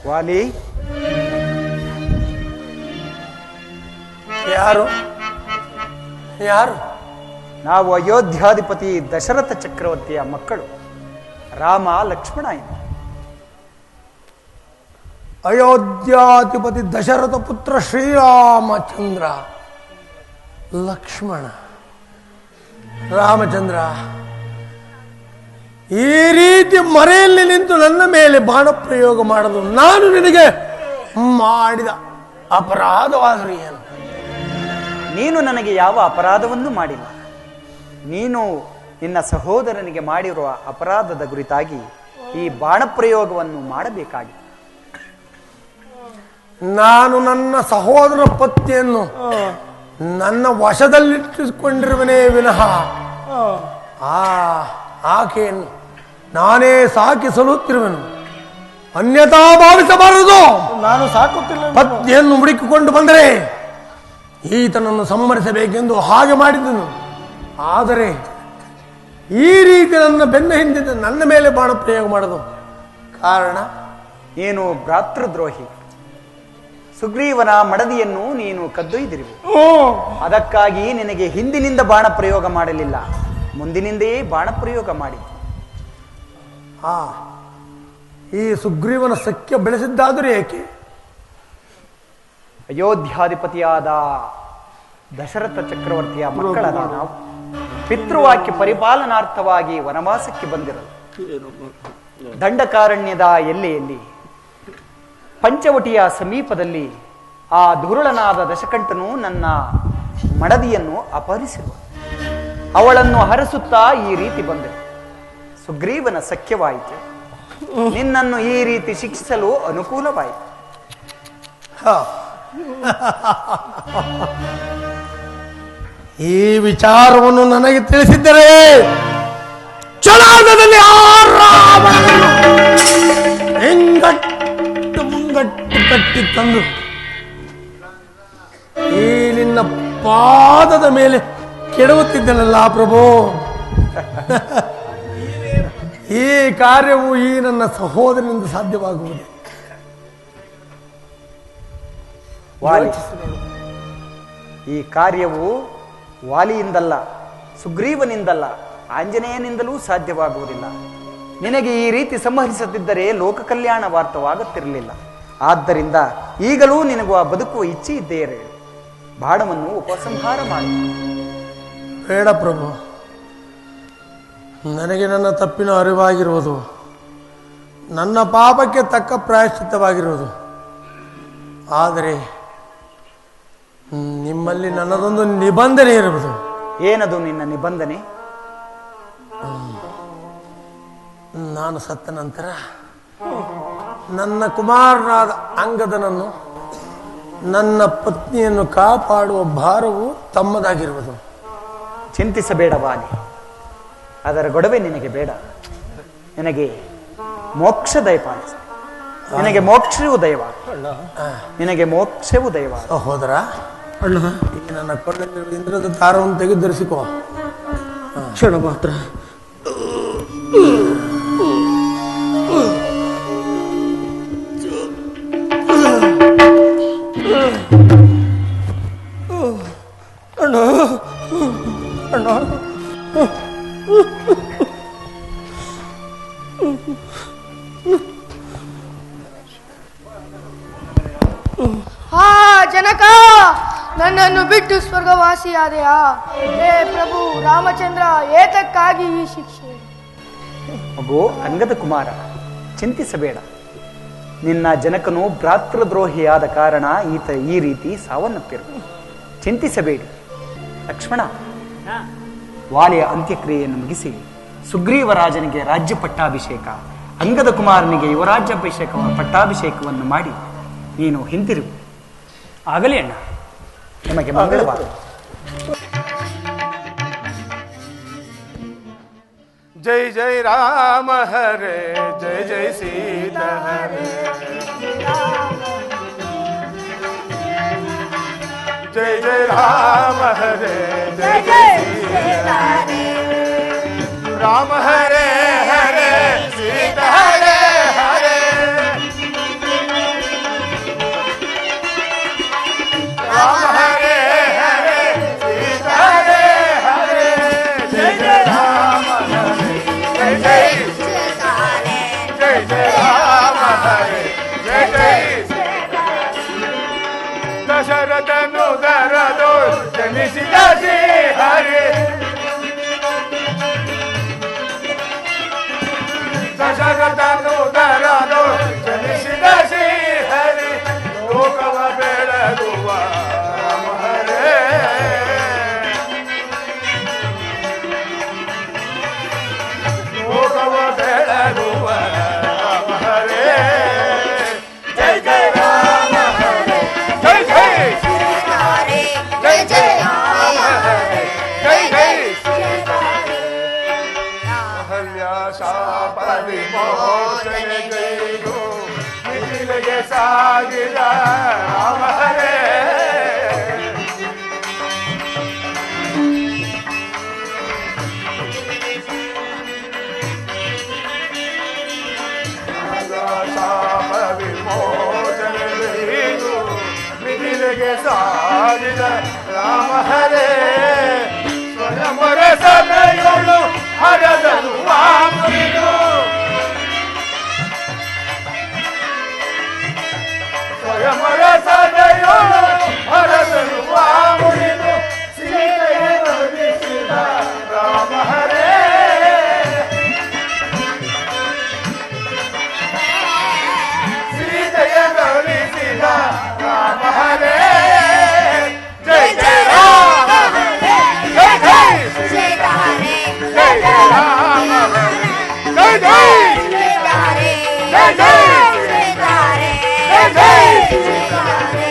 ವಾಲಿ, ಯಾರು ಯಾರು ನಾವು ಅಯೋಧ್ಯಾಧಿಪತಿ ದಶರಥ ಚಕ್ರವರ್ತಿಯ ಮಕ್ಕಳು, ರಾಮ ಲಕ್ಷ್ಮಣ ಎಂದು. ಅಯೋಧ್ಯಾಧಿಪತಿ ದಶರಥ ಪುತ್ರ ಶ್ರೀರಾಮಚಂದ್ರ ಲಕ್ಷ್ಮಣ. ರಾಮಚಂದ್ರ, ಈ ರೀತಿ ಮರೆಯಲ್ಲಿ ನಿಂತು ನನ್ನ ಮೇಲೆ ಬಾಣ ಪ್ರಯೋಗ ಮಾಡಲು ನಾನು ನಿನಗೆ ಮಾಡಿದ ಅಪರಾಧವಾದರೂ ಏನು? ನೀನು ನನಗೆ ಯಾವ ಅಪರಾಧವನ್ನೂ ಮಾಡಿಲ್ಲ. ನೀನು ನಿನ್ನ ಸಹೋದರನಿಗೆ ಮಾಡಿರುವ ಅಪರಾಧದ ಕುರಿತಾಗಿ ಈ ಬಾಣ ಪ್ರಯೋಗವನ್ನು ಮಾಡಬೇಕಾಗಿ. ನಾನು ನನ್ನ ಸಹೋದರ ಪತ್ನಿಯನ್ನು ನನ್ನ ವಶದಲ್ಲಿಟ್ಟುಕೊಂಡಿರುವನೇ ವಿನಃ ಆಕೆಯನ್ನು ನಾನೇ ಸಾಕಿ ಸಲುತ್ತಿರುವೆನು, ಅನ್ಯತಾ ಭಾವಿಸಬಾರದು. ನಾನು ಸಾಕುತ್ತಿಲ್ಲ. ಪತ್ನಿಯನ್ನು ಹುಡುಕಿಕೊಂಡು ಬಂದರೆ ಈತನನ್ನು ಸಂಹರಿಸಬೇಕೆಂದು ಹಾಗೆ ಮಾಡಿದ್ದನು. ಆದರೆ ಈ ರೀತಿ ನನ್ನ ಬೆನ್ನ ಹಿಂದೆ ನನ್ನ ಮೇಲೆ ಬಾಣ ಪ್ರಯೋಗ ಮಾಡದು ಕಾರಣ? ನೀನು ಭ್ರಾತೃದ್ರೋಹಿ. ಸುಗ್ರೀವನ ಮಡದಿಯನ್ನು ನೀನು ಕದ್ದೊಯ್ದಿರುವೆ. ಅದಕ್ಕಾಗಿ ನಿನಗೆ ಹಿಂದಿನಿಂದ ಬಾಣ ಪ್ರಯೋಗ ಮಾಡಲಿಲ್ಲ, ಮುಂದಿನಿಂದೆಯೇ ಬಾಣ ಪ್ರಯೋಗ ಮಾಡಿ. ಈ ಸುಗ್ರೀವನ ಸಖ್ಯ ಬೆಳೆಸಿದ್ದಾದರೂ ಏಕೆ? ಅಯೋಧ್ಯಾಧಿಪತಿಯಾದ ದಶರಥ ಚಕ್ರವರ್ತಿಯ ಮಕ್ಕಳಾದ ನಾವು ಪಿತೃವಾಕ್ಯ ಪರಿಪಾಲನಾರ್ಥವಾಗಿ ವನವಾಸಕ್ಕೆ ಬಂದಿರಲು ದಂಡಕಾರಣ್ಯದ ಎಲ್ಲೆಯಲ್ಲಿ ಪಂಚವಟಿಯ ಸಮೀಪದಲ್ಲಿ ಆ ದುರುಳನಾದ ದಶಕಂಠನು ನನ್ನ ಮಡದಿಯನ್ನು ಅಪಹರಿಸಿರುವ. ಅವಳನ್ನು ಹರಸುತ್ತಾ ಈ ರೀತಿ ಬಂದೆವು. ಸುಗ್ರೀವನ ಸಖ್ಯವಾಯಿತು, ನಿನ್ನನ್ನು ಈ ರೀತಿ ಶಿಕ್ಷಿಸಲು ಅನುಕೂಲವಾಯಿತು. ಈ ವಿಚಾರವನ್ನು ನನಗೆ ತಿಳಿಸಿದ್ದರೆ ಚಲಾನದಲ್ಲಿ ಮುಂಗಟ್ಟು ಕಟ್ಟಿ ತಂದು ಈ ನಿನ್ನ ಪಾದದ ಮೇಲೆ ಕೆಡವುತ್ತಿದ್ದನಲ್ಲ ಪ್ರಭು. ಈ ಕಾರ್ಯವು ಈ ನನ್ನ ಸಹೋದರನಿಂದ ಸಾಧ್ಯವಾಗುವುದು. ಈ ಕಾರ್ಯವು ವಾಲಿಯಿಂದಲ್ಲ, ಸುಗ್ರೀವನಿಂದಲ್ಲ, ಆಂಜನೇಯನಿಂದಲೂ ಸಾಧ್ಯವಾಗುವುದಿಲ್ಲ. ನಿನಗೆ ಈ ರೀತಿ ಸಂಹರಿಸದಿದ್ದರೆ ಲೋಕ ಕಲ್ಯಾಣವಾರ್ಥವಾಗುತ್ತಿರಲಿಲ್ಲ. ಆದ್ದರಿಂದ ಈಗಲೂ ನಿನಗೂ ಆ ಬದುಕುವ ಇಚ್ಛೆ ಇದ್ದೇ ಇರಲಿ. ಬಾಣವನ್ನು ಉಪಸಂಹಾರ ಮಾಡಿ. ಬೇಡ ಪ್ರಭು, ನನಗೆ ನನ್ನ ತಪ್ಪಿನ ಅರಿವಾಗಿರುವುದು, ನನ್ನ ಪಾಪಕ್ಕೆ ತಕ್ಕ ಪ್ರಾಯಶ್ಚಿತ್ತವಾಗಿರುವುದು. ಆದರೆ ನಿಮ್ಮಲ್ಲಿ ನನ್ನದೊಂದು ನಿಬಂಧನೆ ಇರುವುದು. ಏನದು ನಿನ್ನ ನಿಬಂಧನೆ? ನಾನು ಸತ್ತ ನಂತರ ನನ್ನ ಕುಮಾರನಾದ ಅಂಗದನನ್ನು, ನನ್ನ ಪತ್ನಿಯನ್ನು ಕಾಪಾಡುವ ಭಾರವು ತಮ್ಮದಾಗಿರುವುದು. ಚಿಂತಿಸಬೇಡ ವಾಲಿ, ಅದರ ಗೊಡವೆ ನಿನಗೆ ಬೇಡ. ನಿನಗೆ ಮೋಕ್ಷ ದಯಪಾಲಿಸ, ನಿನಗೆ ಮೋಕ್ಷವೂ ದಯವ, ನಿನಗೆ ಮೋಕ್ಷವೂ ದಯವ. ಸಹೋದರ, ಈಗ ನನ್ನ ಕೊಳ್ಳಲ್ಲಿರುವ ಇಂದ್ರದ ತಾರವನ್ನು ತೆಗೆದು ಧರಿಸಿಕೋ. ಕ್ಷಣ ಮಾತ್ರ. ಅಣ್ಣ ಅಣ್ಣ, ಹಾ ಜನಕ, ನನ್ನನ್ನು ಬಿಟ್ಟು ಸ್ವರ್ಗವಾಸಿಯಾದೆಯಾ? ಹೇ ಪ್ರಭು ರಾಮಚಂದ್ರ, ಏತಕ್ಕಾಗಿ ಈ ಶಿಕ್ಷೆ? ಮಗು ಅಂಗದ ಕುಮಾರ, ಚಿಂತಿಸಬೇಡ. ನಿನ್ನ ಜನಕನು ಭ್ರಾತೃದ್ರೋಹಿಯಾದ ಕಾರಣ ಈತ ಈ ರೀತಿ ಸಾವನ್ನಪ್ಪಿರು. ಚಿಂತಿಸಬೇಡಿ. ಲಕ್ಷ್ಮಣ, ವಾಲಿಯ ಅಂತ್ಯಕ್ರಿಯೆಯನ್ನು ಮುಗಿಸಿ ಸುಗ್ರೀವರಾಜನಿಗೆ ರಾಜ್ಯ ಪಟ್ಟಾಭಿಷೇಕ, ಅಂಗದ ಕುಮಾರನಿಗೆ ಯುವರಾಜ್ಯಾಭಿಷೇಕ ಪಟ್ಟಾಭಿಷೇಕವನ್ನು ಮಾಡಿ ನೀನು ಹಿಂತಿರುಗು. ಆಗಲಿ ಅಣ್ಣ, ನಿಮಗೆ ಮಂಗಳವಾರ. जय जय राम हरे, जय जय सीता हरे, जय जय राम हरे, जय जय सीता हरे, राम हरे हरे सीता हरे हरे, राम हरे हरे सीता हरे हरे. ಸಾಗಿದ ರಾಮ ಹರೇ ಶಾಪ ವಿಮೋಚನೆಯು ಮಿಥಿಲೆಗೆ ಸಾಗಿದ ರಾಮ ಹರೇ ಸ್ವಯಂವರ ಸಭೆಯೊಳು ಹರದನು ವಾಮುನಿದು ಸ್ವಯಂವರ ಸಭೆಯೊಳು ಹರದನು ವಾಮುನಿದು ಸೀತೆಯನ್ನು ಕರುಣಿಸಿದ ರಾಮ ಹರೇ ಕರುಣಿಸಿದ ರಾಮ ಹರೇ ಜಯ ಜಯ ರಾಮ ಹರೇ ಜಯ ಜಯ ಸೀತಾ ಹರೇ ಜಯ ಜಯ ರಾಮ ಹರೇ ಜಯ ಜಯ ಸೀತಾ ಹರೇ ಜಯ ಜಯ ಸೀತಾ ಹರೇ ಜಯ ಜಯ ಸೀತಾ ಹರೇ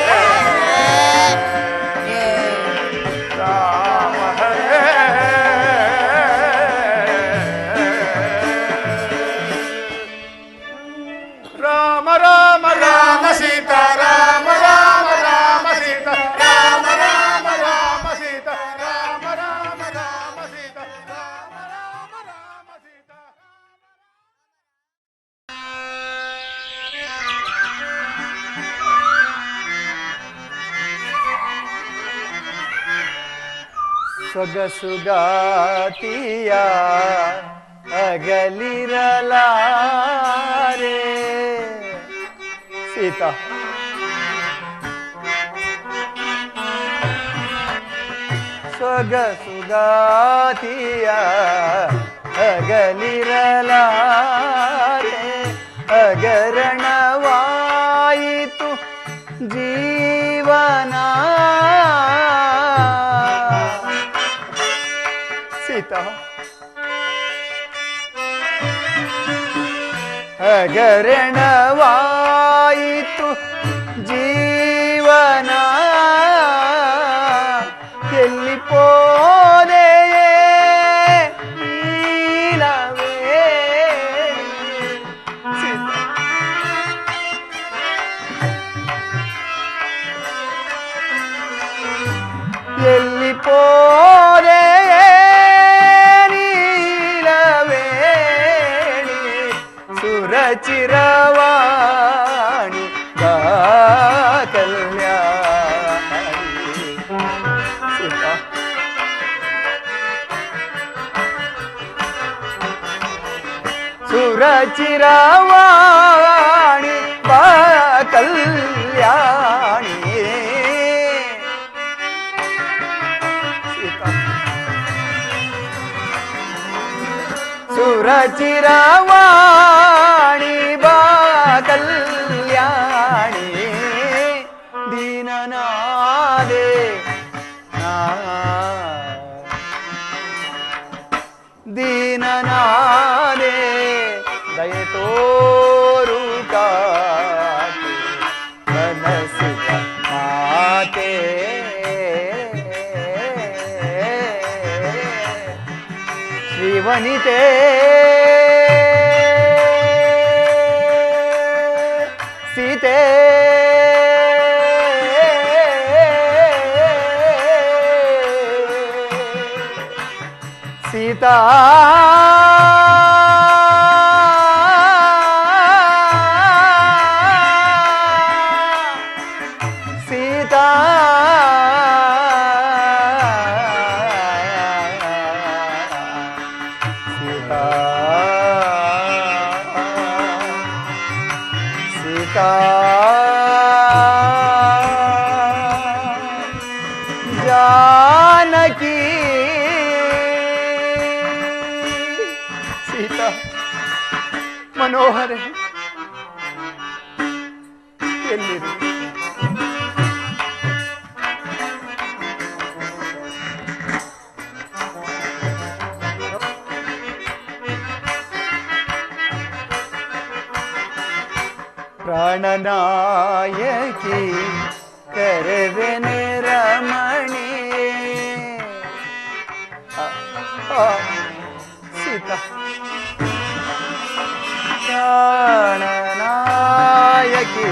ರಾಮ ಹರೇ ರಾಮ ರಾಮ ರಾಮ ಸೀತಾ ರಾಮ ರಾಮ ರಾಮ ಸೀತಾ ರಾಮ ರಾಮ ರಾಮ ಸೀತಾ ರಾಮ ರಾಮ ರಾಮ ಸೀತಾ ರಾಮ ರಾಮ ರಾಮ ಸೀತಾ ಸೊಗಸುಗಾತಿಯ ಅಗಲಿರಲಾರೆ ಸೀತಾ ಸೊಗಸುಗಾತಿಯ ಅಗಲಿರಲಾರೆ ಅಗರಣವಾಯಿತು ಜೀವನ ಸೀತಾ ಅಗರಣವಾಯಿತು ಜೀವನ ಎಲ್ಲಿ ಪೋದೆಯೇ ನೀಲವೇ ಎಲ್ಲಿ ಪೋದೆಯೇ ನೀಲವೇಣಿ ಸುರಚಿರವಾಣಿ ಬಾ ಕಲ್ಯಾಣಿ ಸೀತಾ ಸುರಚಿರವಾಣಿ ಬಾ ಕಲ್ಯಾಣಿ ಸೀತಾ ಸುರಚಿರವಾಣಿ ಬಾ ಕಲ್ಯಾಣಿ ದೀನನಾದೆ ದೀನನಾದೆ ದಯೆ ತೋರು ಕಾಕೆ ಮನಸ್ಸಿನ ಮಾತೆ ಶ್ರೀವನಿತೆ ಸೀತೆ ಸೀತಾ ಸೀತಾ ಸೀತಾ ಸೀತಾ ಜಾನಕಿ ಸೀತಾ ಮನೋಹರ ಎಲ್ಲಿರು ಪ್ರಾಣನಾಯಕಿ ಕರೆವೆನೆ ರಮಣಿ ಸೀತಾ ಪ್ರಾಣನಾಯಕಿ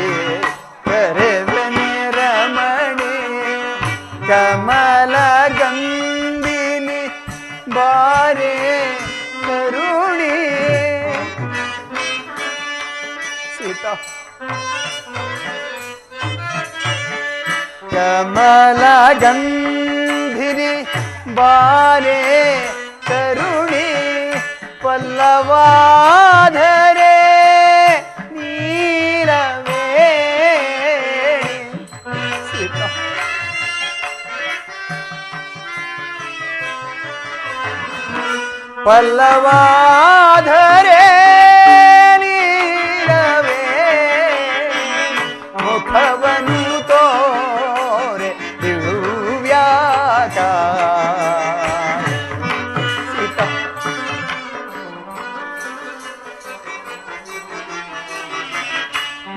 ಕಮಲ ಗಂಧಿನಿ ಬಾರೆ ಕರುಣಿ ಸೀತಾ ಕಮಲ ಗಂಧಿನಿ ಬಾರೆ ಕರುಣಿ ಪಲ್ಲವಾಧರೆ ನೀಲವೇಣಿ ಸೀತಾ ಪಲ್ಲವಾಧರೆ ನೀಲವೇಣಿ ಮುಖವನ್ನು ತೋರೆ ದಿವ್ಯಾಕ ಸೀತಾ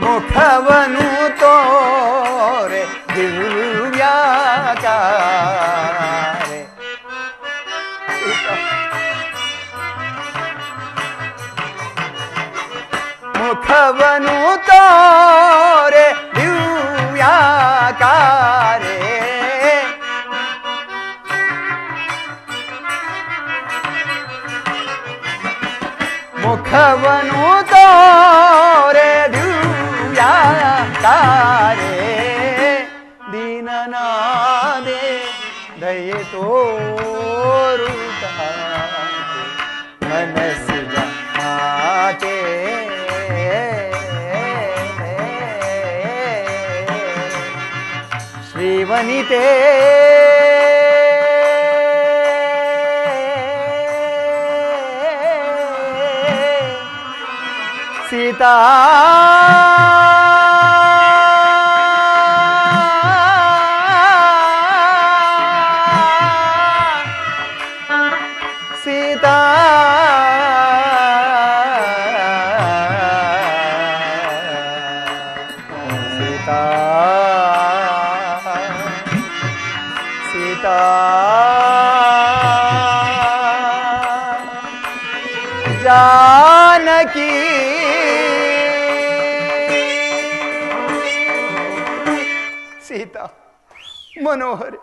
ಮುಖವನ್ನು ತೋರೆ ದಿವ್ಯಾಕಾರೆ ಮುಖವನ್ನು ತೋರೆ ದಿವ್ಯಾಕಾರೆ ಮುಖವನ್ನು ತೋರೆ ದಿವ್ಯಾಕಾರೆ ದೀನನಾದೆ ದಯೆ ತೋರುತ್ತ ಮನಸ್ಸಿನ ಆಚೆ ಶ್ರೀವನಿತೆ ಸೀತಾ ಸೀತಾ ಸೀತಾ ಸೀತಾ ಜಾನಕಿ ಸೀತಾ ಮನೋಹರ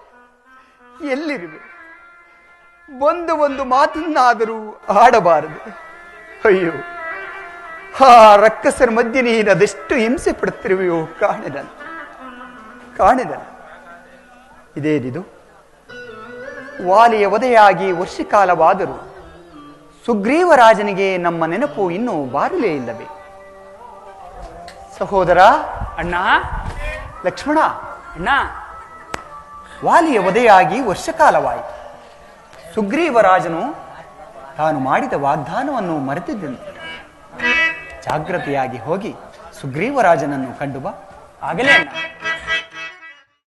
ಎಲ್ಲಿರುವೆ ಒಂದು ಮಾತನ್ನಾದರೂ ಆಡಬಾರದು ಅಯ್ಯೋ ಆ ರಕ್ಕಸರ ಮಧ್ಯೆ ನೀನು ಅದೆಷ್ಟು ಹಿಂಸೆ ಪಡುತ್ತಿರುವೆಯೋ ಕಾಣಿದನು ಇದೇನಿದು ವಾಲಿಯ ವಧೆಯಾಗಿ ವರ್ಷಕಾಲವಾದರೂ ಸುಗ್ರೀವರಾಜನಿಗೆ ನಮ್ಮ ನೆನಪು ಇನ್ನೂ ಬಾರಲೇ ಇಲ್ಲವೇ ಸಹೋದರ ಅಣ್ಣ ಲಕ್ಷ್ಮಣ ಅಣ್ಣ ವಾಲಿಯ ವಧೆಯಾಗಿ ವರ್ಷಕಾಲವಾಯಿತು ಸುಗ್ರೀವರಾಜನು ತಾನು ಮಾಡಿದ ವಾಗ್ದಾನವನ್ನು ಮರೆತಿದ್ದನು ಜಾಗ್ರತೆಯಾಗಿ ಹೋಗಿ ಸುಗ್ರೀವರಾಜನನ್ನು ಕಂಡು ಬಾ ಆಗಲೇ ಅಣ್ಣ